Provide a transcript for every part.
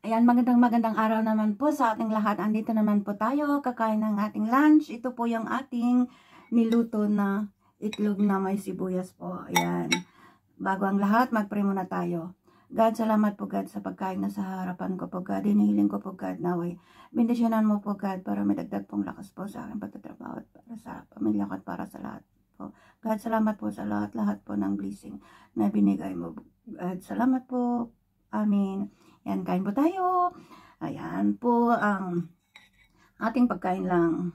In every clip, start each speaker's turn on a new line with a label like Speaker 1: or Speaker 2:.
Speaker 1: Ayan, magandang araw naman po sa ating lahat. Andito naman po tayo, kakain ng ating lunch. Ito po yung ating niluto na itlog na may sibuyas po. Ayan. Bago ang lahat, mag-pray muna tayo. God, salamat po God sa pagkain na sa harapan ko po God. Hinihiling ko po God naway. Bendisyonan mo po God para may dagdag pong lakas po sa aking pagtatrabaho at para sa pamilya ko at para sa lahat po. God, salamat po sa lahat po ng blessing na binigay mo. God, salamat po. Amen. Yan, kain po tayo. Ayan po ang ating pagkain lang.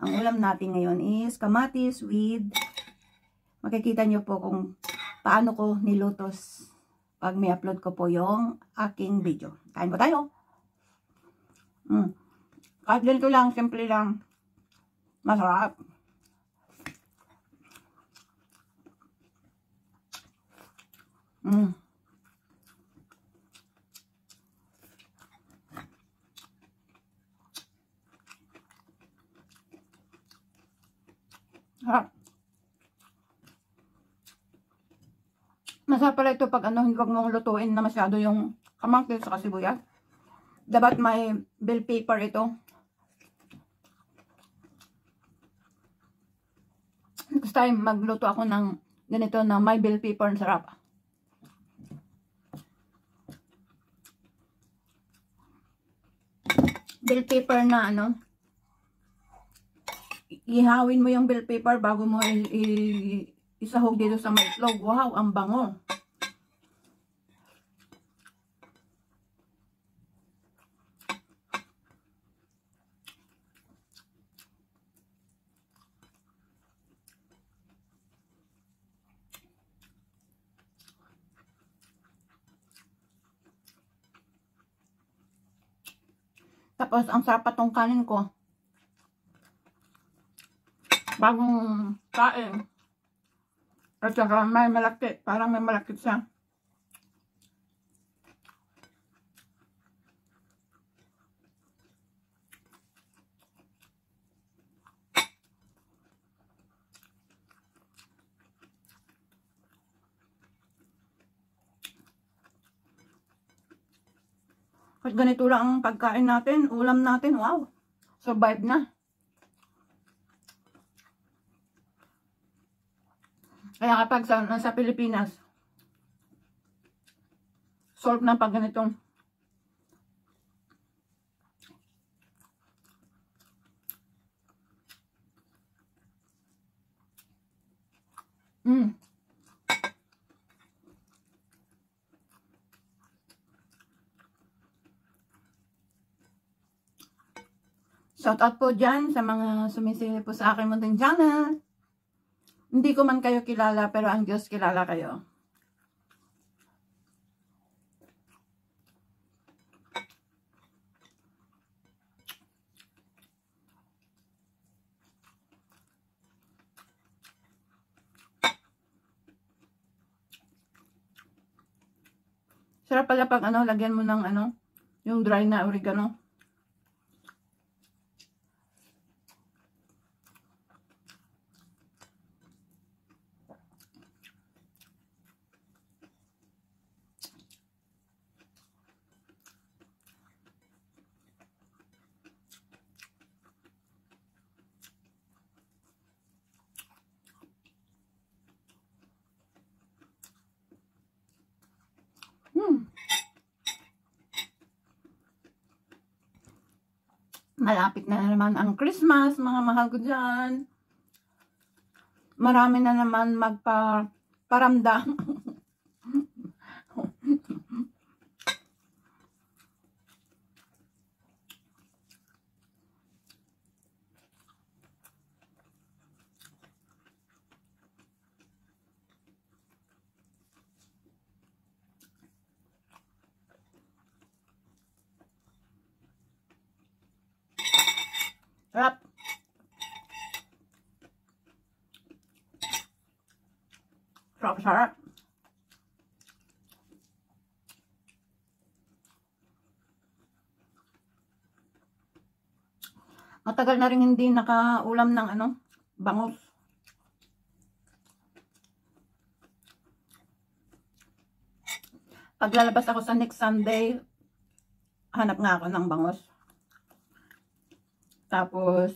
Speaker 1: Ang ulam natin ngayon is kamatis with, makikita nyo po kung paano ko nilutos pag may upload ko po yung aking video. Kain po tayo. Kahit ganito lang, simple lang. Masarap. Harap. Masarap pala ito pag huwag mong lutuin na masyado yung kamatis sa sibuyas. Dapat may bell pepper ito. Next time magluto ako ng ganito na may bell pepper, sarap. Bell pepper na ihawin mo yung bell pepper bago mo isahog dito sa may itlog. Wow, ang bango. Tapos ang sarap patong kanin ko. Bagong kain. At saka may malaki. Parang may malaki siya. At ganito lang ang pagkain natin. Ulam natin. Wow. Survive na. Kaya kapag nasa Pilipinas, solve na pag ganitong shout out po dyan sa mga sumisili po sa aking munting channel. Hindi ko man kayo kilala, pero ang Diyos kilala kayo. Sarap pala pag lagyan mo ng yung dry na oregano. Malapit na naman ang Christmas, mga mahal ko dyan. Marami na naman magparamdam. Sarap. Sarap. Matagal na rin hindi nakaulam ng bangus. Paglalabas ako sa next Sunday, hanap nga ako ng bangos. Tapos,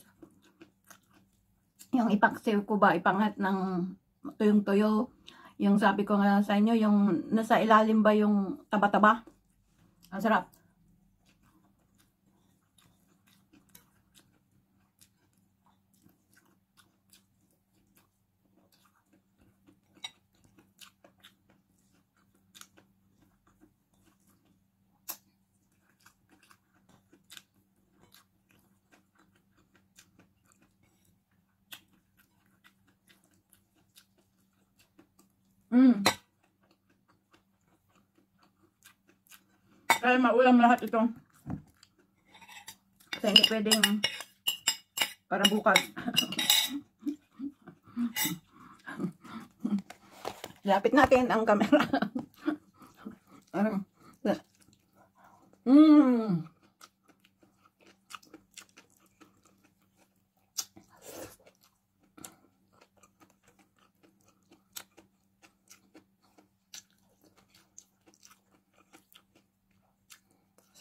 Speaker 1: yung ipaksiw ko ba, ipangat ng tuyong-tuyo. Yung sabi ko nga sa inyo, yung nasa ilalim ba yung taba-taba. Ang sarap. Kaya maulam lahat ito. Kasi hindi pwedeng para bukas. Lapit natin ang camera.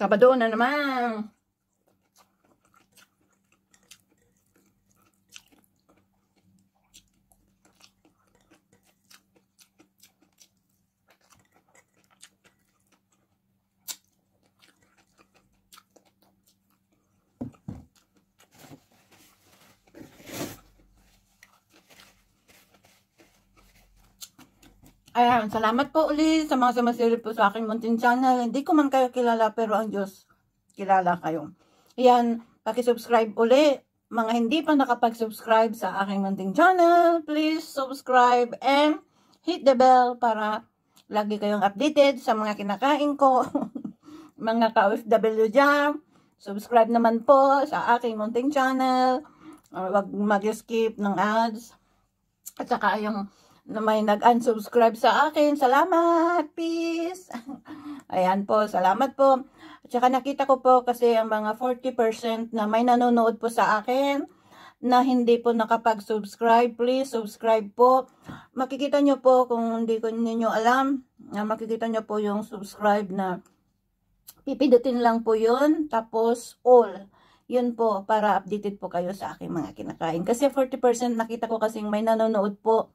Speaker 1: Sabado na naman. Ayan, salamat po ulit sa mga sumasilip po sa aking munting channel. Hindi ko man kayo kilala, pero ang Diyos, kilala kayo. Ayan, pakisubscribe ulit. Mga hindi pa nakapag-subscribe sa aking munting channel, please subscribe and hit the bell para lagi kayong updated sa mga kinakain ko. Mga ka-OFW dyan, subscribe naman po sa aking munting channel. Huwag mag-skip ng ads. At saka yung na may nag-unsubscribe sa akin. Salamat! Peace! Ayan po, salamat po. At saka nakita ko po kasi ang mga 40% na may nanonood po sa akin na hindi po nakapag-subscribe. Please, subscribe po. Makikita nyo po kung hindi ko ninyo alam. Makikita nyo po yung subscribe na pipindutin lang po yun. Tapos, all. Yun po, para updated po kayo sa aking mga kinakain. Kasi 40% nakita ko kasing may nanonood po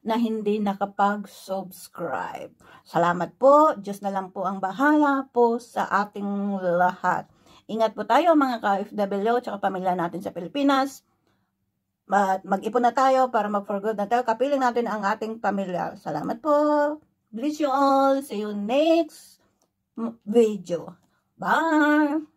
Speaker 1: na hindi nakapag-subscribe. Salamat po. Diyos na lang po ang bahala po sa ating lahat. Ingat po tayo mga ka-OFW at pamilya natin sa Pilipinas. Mag-ipon na tayo para mag-for good na tayo. Kapiling natin ang ating pamilya. Salamat po. Bless you all. See you next video. Bye!